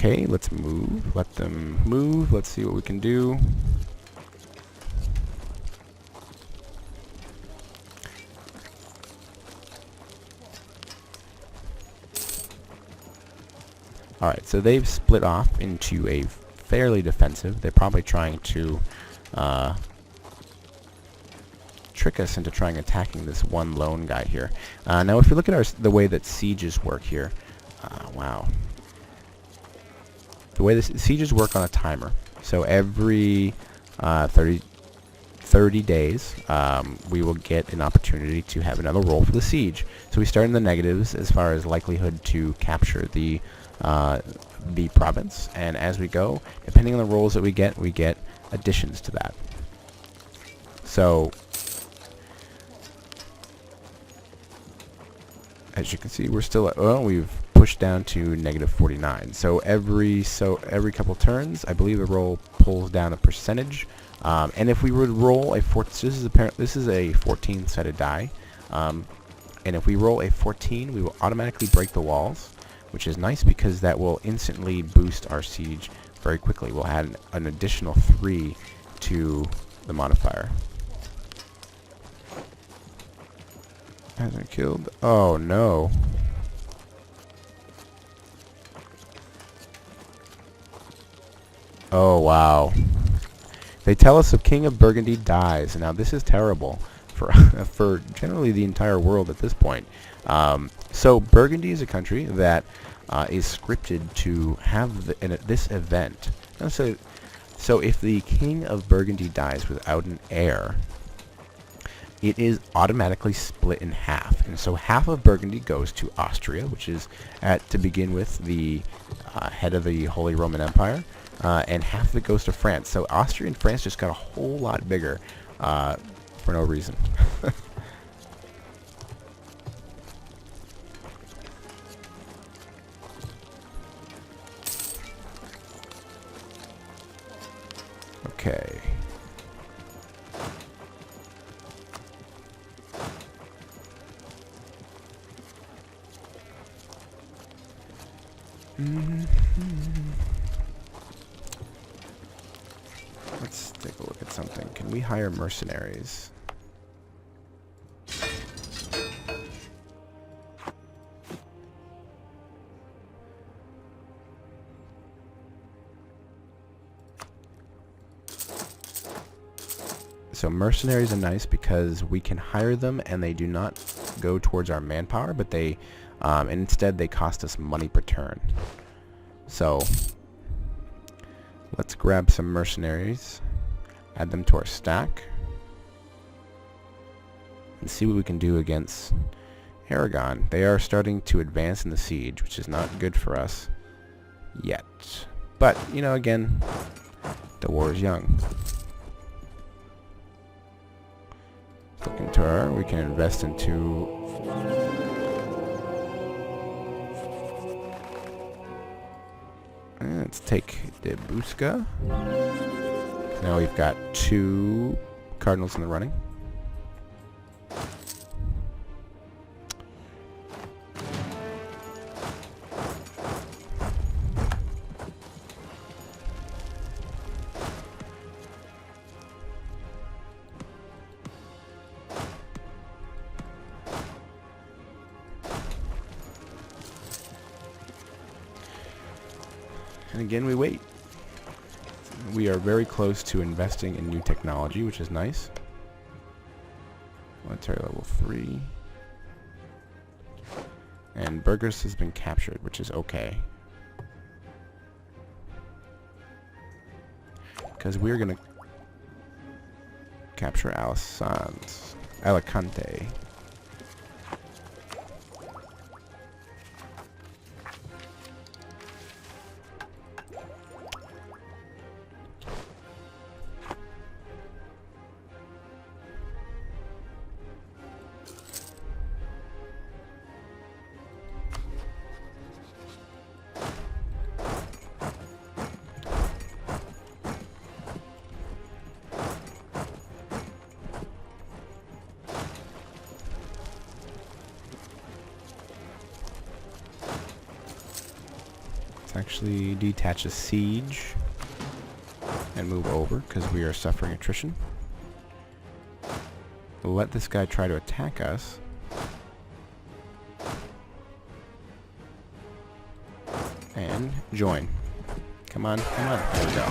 Okay, let's move. Let them move. Let's see what we can do. Alright, so they've split off into a fairly defensive. They're probably trying to trick us into attacking this one lone guy here. Now, if you look at the way that sieges work here, wow. The way the sieges work on a timer. So every 30 days, we will get an opportunity to have another roll for the siege. So we start in the negatives as far as likelihood to capture the province, and as we go, depending on the rolls that we get additions to that. So, as you can see, we're still at, well, we've pushed down to -49. So every couple turns, I believe the roll pulls down a percentage. And if we would roll a this is a 14-sided die, and if we roll a 14, we will automatically break the walls, which is nice because that will instantly boost our siege very quickly. We'll add an additional 3 to the modifier. Hasn't killed. Oh no. Oh wow. They tell us the King of Burgundy dies. Now this is terrible for for generally the entire world at this point. So Burgundy is a country that is scripted to have this event. So if the King of Burgundy dies without an heir, it is automatically split in half. And so half of Burgundy goes to Austria, which is, to begin with, the head of the Holy Roman Empire, and half of it goes to France. So Austria and France just got a whole lot bigger for no reason. Okay. Let's take a look at something. Can we hire mercenaries? So mercenaries are nice because we can hire them and they do not go towards our manpower, but they and instead they cost us money per turn. So let's grab some mercenaries, add them to our stack, and see what we can do against Aragon. They are starting to advance in the siege, which is not good for us yet. But, you know, again, the war is young. Look into her. We can invest into let's take the Busca. Now we've got 2 cardinals in the running. And again, we wait. We are very close to investing in new technology, which is nice. Military level 3. And Burgos has been captured, which is okay. Because we're going to capture Alicante. actually detach a siege and move over because we are suffering attrition. We'll let this guy try to attack us. And join. Come on, come on. There we go.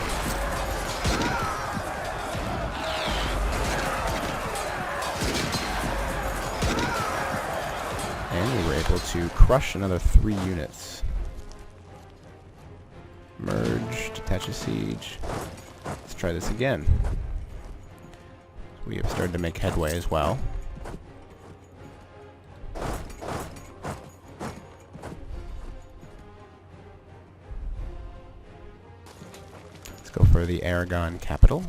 And we were able to crush another 3 units. Merge, detach a siege. Let's try this again. We have started to make headway as well. Let's go for the Aragon capital.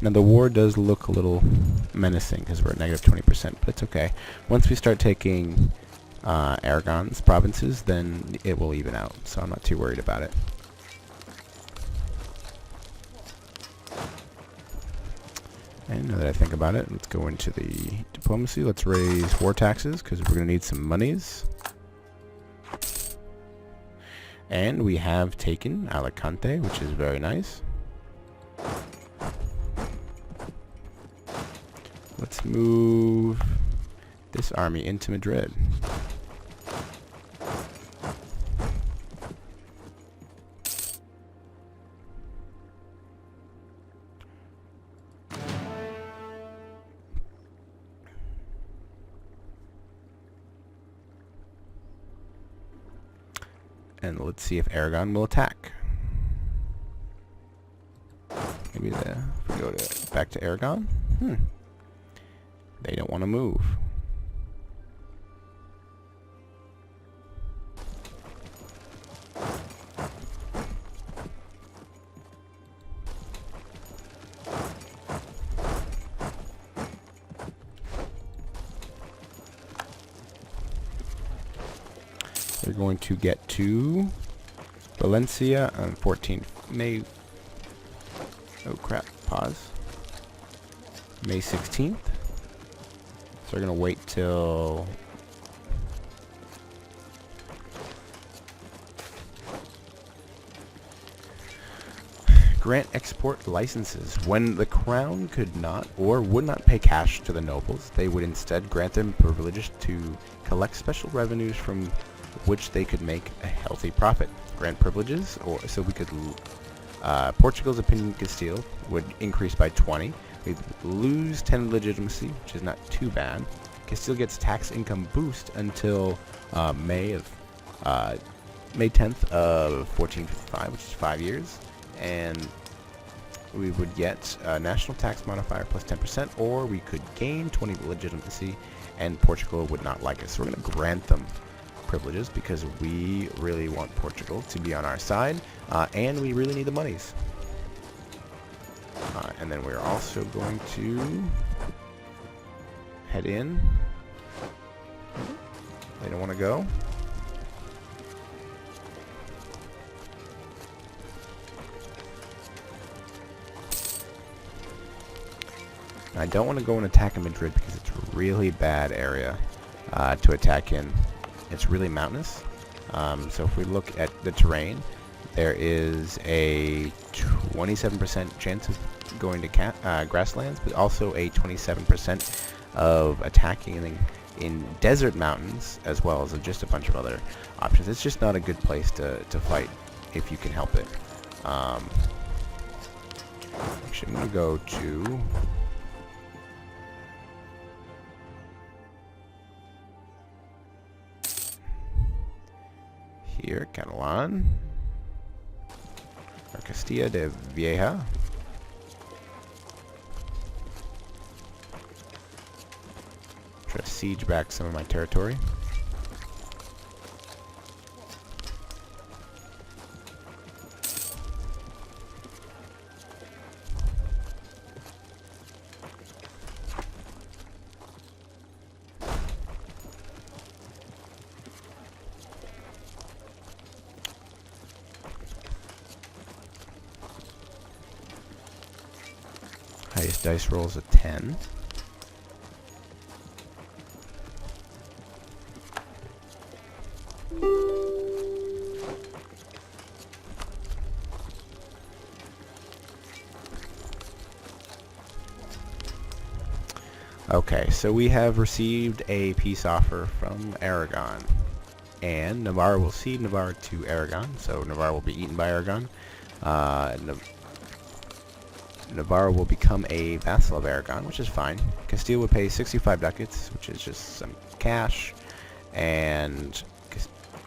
Now the war does look a little menacing because we're at negative 20%, but it's okay. Once we start taking Aragon's provinces, then it will even out, so I'm not too worried about it. And now that I think about it, let's go into the diplomacy. Let's raise war taxes because we're going to need some monies. And we have taken Alicante, which is very nice. Let's move this army into Madrid. And let's see if Aragon will attack. Maybe if we go back to Aragon. They don't want to move. They're going to get to Valencia on 14th May. Oh crap, pause. May 16th. So we're going to wait till grant export licenses. When the crown could not or would not pay cash to the nobles, they would instead grant them privileges to collect special revenues from which they could make a healthy profit. Grant privileges, or so we could Portugal's opinion in Castile would increase by 20. We lose 10 legitimacy, which is not too bad. Castile gets tax income boost until May 10th of 1455, which is 5 years, and we would get a national tax modifier plus 10%, or we could gain 20 legitimacy, and Portugal would not like us. So we're going to grant them privileges because we really want Portugal to be on our side, and we really need the monies. And then we're also going to head in. They don't want to go. I don't want to go and attack in Madrid because it's a really bad area to attack in. It's really mountainous. So if we look at the terrain, there is a 27% chance of going to grasslands, but also a 27% of attacking in desert mountains, as well as just a bunch of other options. It's just not a good place to fight if you can help it. Actually, I'm going to go to here, Catalan, or Castilla de Vieja. Try to siege back some of my territory. Highest dice roll is a 10. Okay, so we have received a peace offer from Aragon, and Navarre will cede Navarre to Aragon, so Navarre will be eaten by Aragon. Navarre will become a vassal of Aragon, which is fine. Castile will pay 65 ducats, which is just some cash, and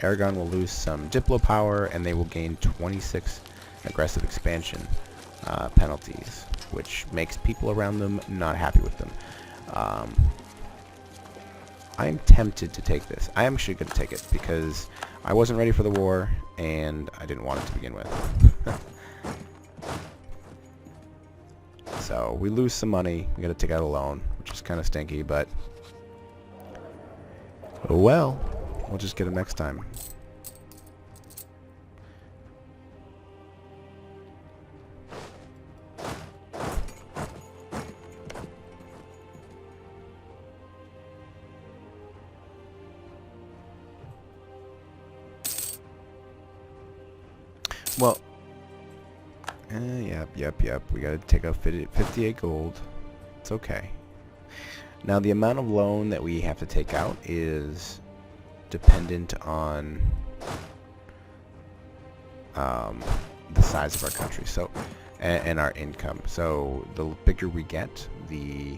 Aragon will lose some diplo power, and they will gain 26 aggressive expansion penalties, which makes people around them not happy with them. I'm tempted to take this. I am actually going to take it because I wasn't ready for the war and I didn't want it to begin with. So we lose some money. We got to take out a loan, which is kind of stinky, but oh well, we'll just get it next time. Well, yep. We gotta take out 58 gold. It's okay. Now, the amount of loan that we have to take out is dependent on the size of our country, so and our income. So the bigger we get, the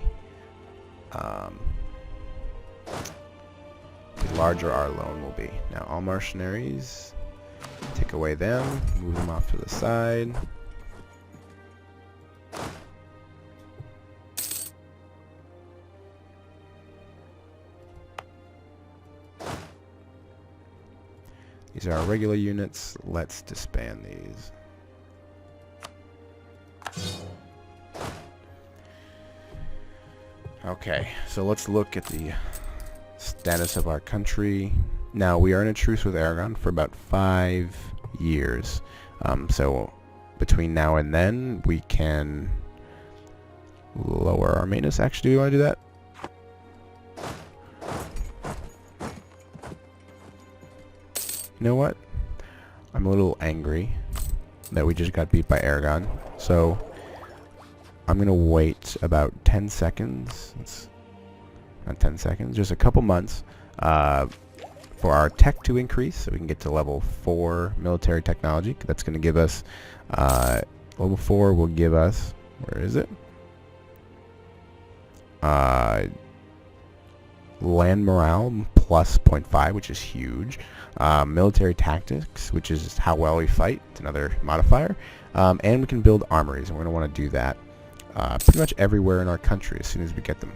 larger our loan will be. Now, all mercenaries. Take away them, move them off to the side. These are our regular units. Let's disband these. Okay, so let's look at the status of our country. Now, we are in a truce with Aragon for about 5 years. So between now and then, we can lower our maintenance. Actually, do you want to do that? You know what? I'm a little angry that we just got beat by Aragon. So I'm going to wait about 10 seconds. Not 10 seconds, just a couple months. For our tech to increase, so we can get to level 4 military technology. That's going to give us, level 4 will give us, where is it? Land morale plus 0.5, which is huge. Military tactics, which is how well we fight. It's another modifier. And we can build armories, and we're going to want to do that pretty much everywhere in our country as soon as we get them.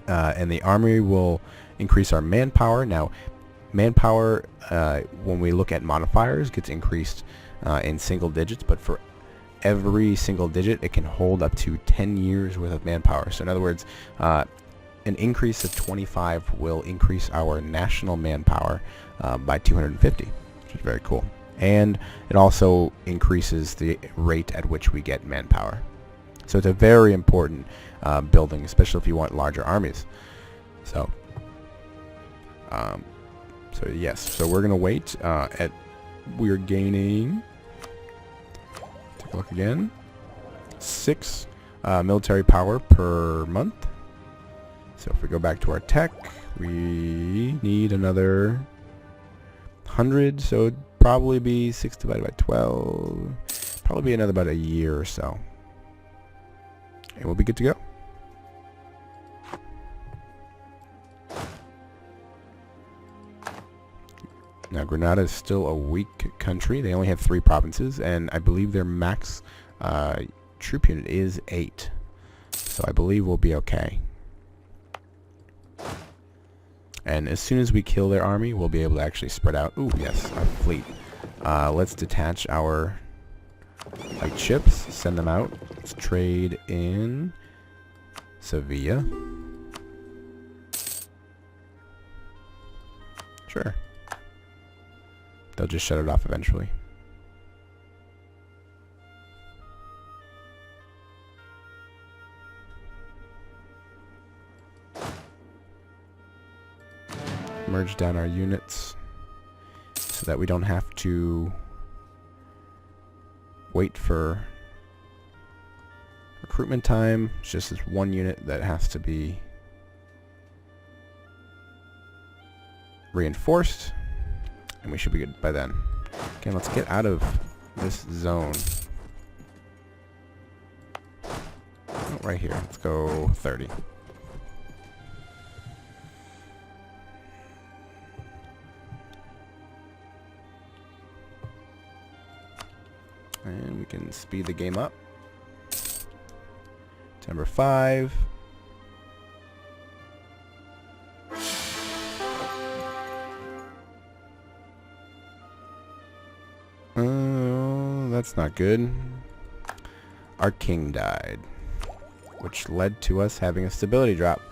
And the armory will increase our manpower. Now, manpower, when we look at modifiers, gets increased in single digits, but for every single digit, it can hold up to 10 years worth of manpower. So in other words, an increase of 25 will increase our national manpower by 250, which is very cool. And it also increases the rate at which we get manpower. So it's a very important building, especially if you want larger armies. So yes, so we're gonna wait. We're gaining. Take a look again. 6 military power per month. So if we go back to our tech, we need another 100. So it'd probably be 6 divided by 12. Probably be another about a year or so, and we'll be good to go. Now, Granada is still a weak country. They only have 3 provinces, and I believe their max troop unit is 8. So I believe we'll be okay. And as soon as we kill their army, we'll be able to actually spread out. Ooh, yes, our fleet. Let's detach our light ships, send them out. Let's trade in Sevilla. Sure. They'll just shut it off eventually. merge down our units so that we don't have to wait for recruitment time. It's just this one unit that has to be reinforced, and we should be good by then. Okay, let's get out of this zone. Oh, right here. Let's go 30. And we can speed the game up. Number 5. That's not good. Our king died, which led to us having a stability drop,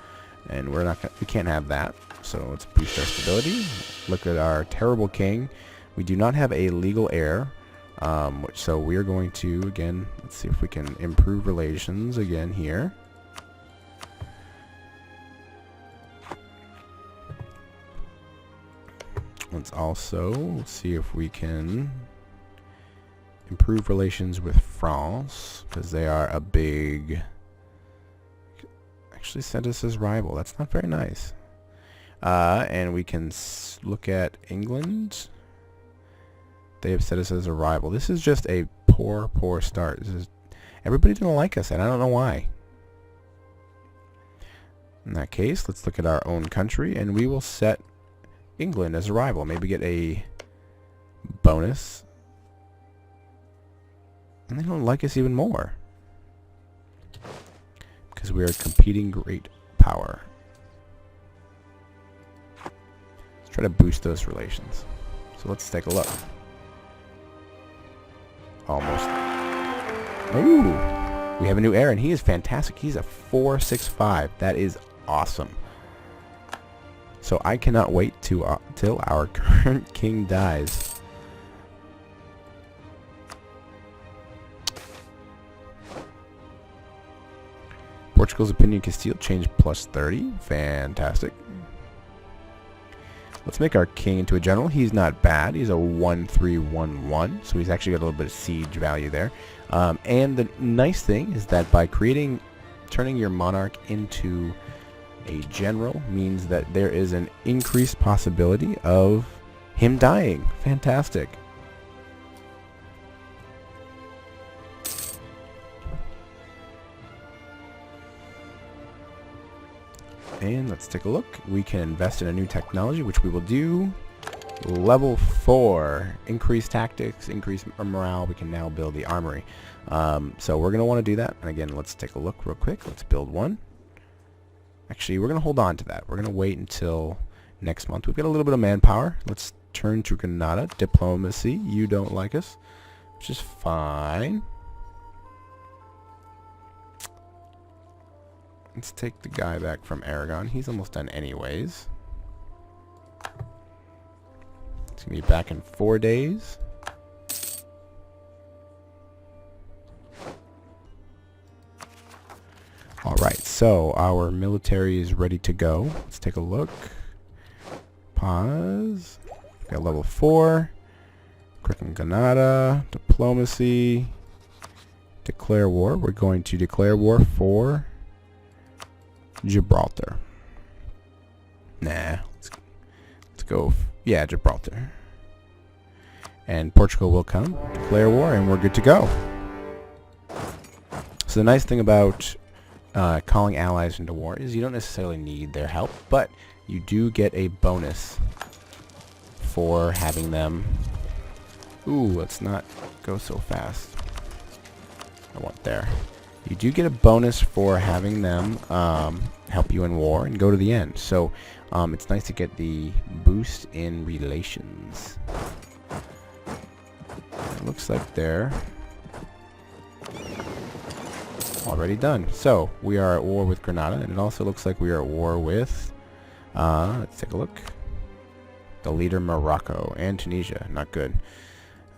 and we can't have that. So let's boost our stability. Look at our terrible king. We do not have a legal heir. So we are going to, again, let's see if we can improve relations again here. Let's also see if we can improve relations with France, because they are a big, actually sent us as rival. That's not very nice. And we can look at England. They have set us as a rival. This is just a poor start. Everybody didn't like us, and I don't know why. In that case, let's look at our own country, and we will set England as a rival. Maybe get a bonus. And they don't like us even more, because we are a competing great power. Let's try to boost those relations. So let's take a look. Almost. Ooh! We have a new heir, and he is fantastic. He's a 465. That is awesome. So I cannot wait till our current king dies. Portugal's opinion Castile changed plus 30. Fantastic. Let's make our king into a general. He's not bad. He's a 1-3-1-1, so he's actually got a little bit of siege value there. And the nice thing is that by turning your monarch into a general means that there is an increased possibility of him dying. Fantastic. And let's take a look. We can invest in a new technology, which we will do. Level 4. Increase tactics, increase morale. We can now build the armory. So we're going to want to do that. And again, let's take a look real quick. Let's build one. Actually, we're going to hold on to that. We're going to wait until next month. We've got a little bit of manpower. Let's turn to Granada. Diplomacy. You don't like us, which is fine. Let's take the guy back from Aragon. He's almost done anyways. It's going to be back in 4 days. Alright, so our military is ready to go. Let's take a look. Pause. Got level 4. Click on Granada. Diplomacy. Declare war. We're going to declare war for Gibraltar. Nah. Let's go. Yeah, Gibraltar. And Portugal will come. Declare war, and we're good to go. So the nice thing about calling allies into war is you don't necessarily need their help, but you do get a bonus for having them. Ooh, let's not go so fast. I want there. You do get a bonus for having them help you in war and go to the end. So it's nice to get the boost in relations. It looks like they're already done. So we are at war with Granada, and it also looks like we are at war with, let's take a look, the leader Morocco and Tunisia. Not good.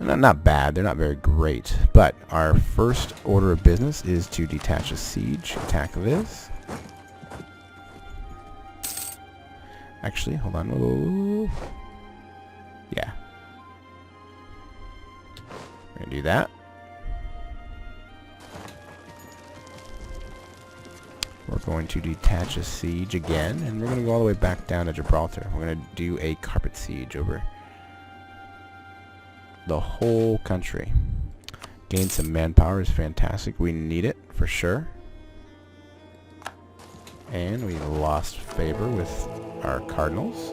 Not bad. They're not very great. But our first order of business is to detach a siege. Attack this. Actually, hold on. Ooh. Yeah. We're going to do that. We're going to detach a siege again, and we're going to go all the way back down to Gibraltar. We're going to do a carpet siege over the whole country. Gain some manpower is fantastic. We need it for sure. And we lost favor with our cardinals.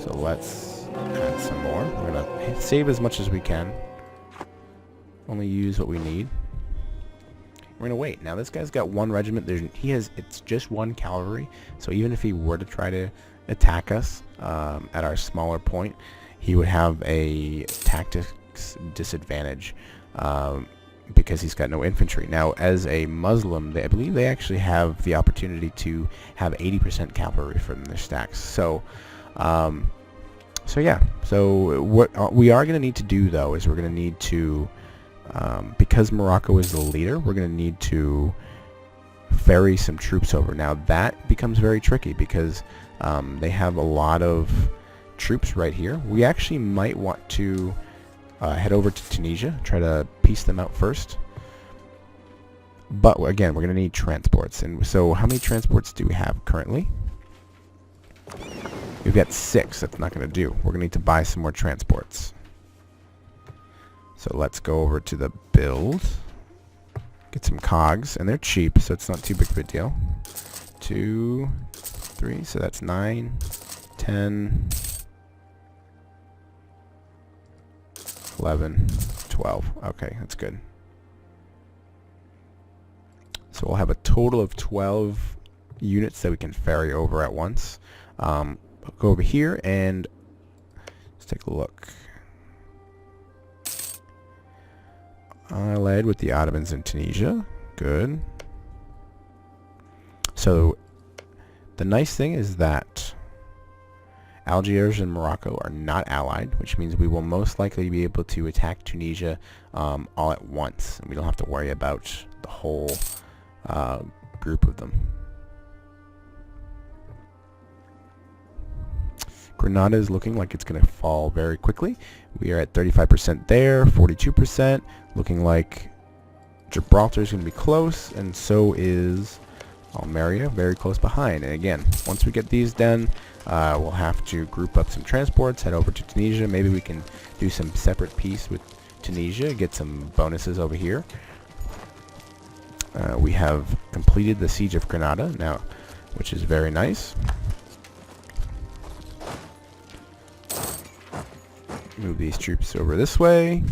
So let's add some more. We're going to save as much as we can. Only use what we need. We're gonna wait. Now this guy's got one regiment. It's just one cavalry. So even if he were to try to attack us at our smaller point, he would have a tactics disadvantage because he's got no infantry. Now, as a Muslim, I believe they actually have the opportunity to have 80% cavalry from their stacks. So, yeah. So what we are gonna need to do though is we're gonna need to. Because Morocco is the leader, we're going to need to ferry some troops over. Now that becomes very tricky because they have a lot of troops right here. We actually might want to head over to Tunisia, try to piece them out first. But again, we're going to need transports. And so how many transports do we have currently? We've got 6. That's not going to do. We're going to need to buy some more transports. So let's go over to the build, get some cogs, and they're cheap, so it's not too big of a deal. 2, 3, so that's 9, 10, 11, 12. Okay, that's good. So we'll have a total of 12 units that we can ferry over at once. I'll go over here and let's take a look. Allied with the Ottomans in Tunisia. Good. So the nice thing is that Algiers and Morocco are not allied, which means we will most likely be able to attack Tunisia all at once, and we don't have to worry about the whole group of them. Grenada is looking like it's going to fall very quickly. We are at 35% there, 42%. Looking like Gibraltar is going to be close, and so is Almeria, very close behind. And again, once we get these done, we'll have to group up some transports, head over to Tunisia. Maybe we can do some separate peace with Tunisia, get some bonuses over here. We have completed the siege of Grenada now, which is very nice. Move these troops over this way.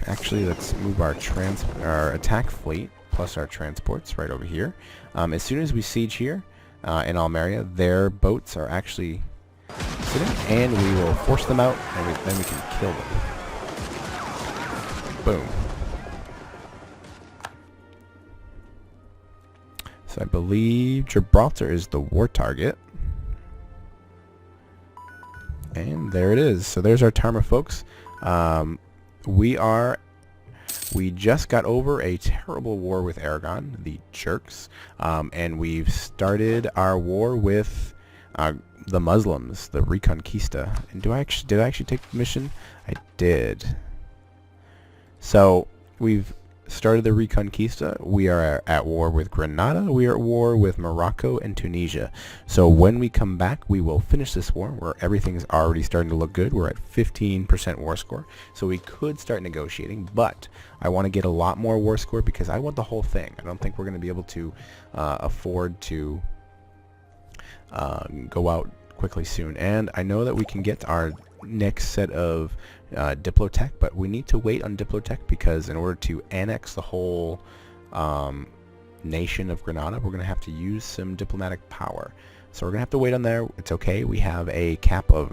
Actually, let's move our attack fleet plus our transports right over here. As soon as we siege here in Almeria, their boats are actually sitting, and we will force them out, and then we can kill them. Boom. So I believe Gibraltar is the war target. And there it is. So there's our Tarma, folks. We just got over a terrible war with Aragon, the jerks, and we've started our war with the Muslims, the Reconquista. And did I actually take the mission? I did. So we've started the Reconquista. We are at war with Grenada. We are at war with Morocco and Tunisia. So when we come back, we will finish this war where everything's already starting to look good. We're at 15% war score. So we could start negotiating, but I want to get a lot more war score because I want the whole thing. I don't think we're going to be able to afford to go out quickly soon. And I know that we can get our next set of Diplotech, but we need to wait on Diplotech because in order to annex the whole nation of Grenada, we're going to have to use some diplomatic power. So we're going to have to wait on there. It's okay. We have a cap of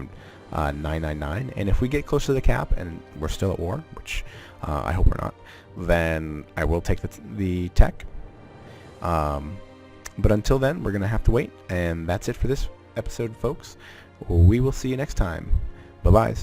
999, and if we get close to the cap and we're still at war, which I hope we're not, then I will take the tech. But until then, we're going to have to wait, and that's it for this episode, folks. We will see you next time. Bye-bye.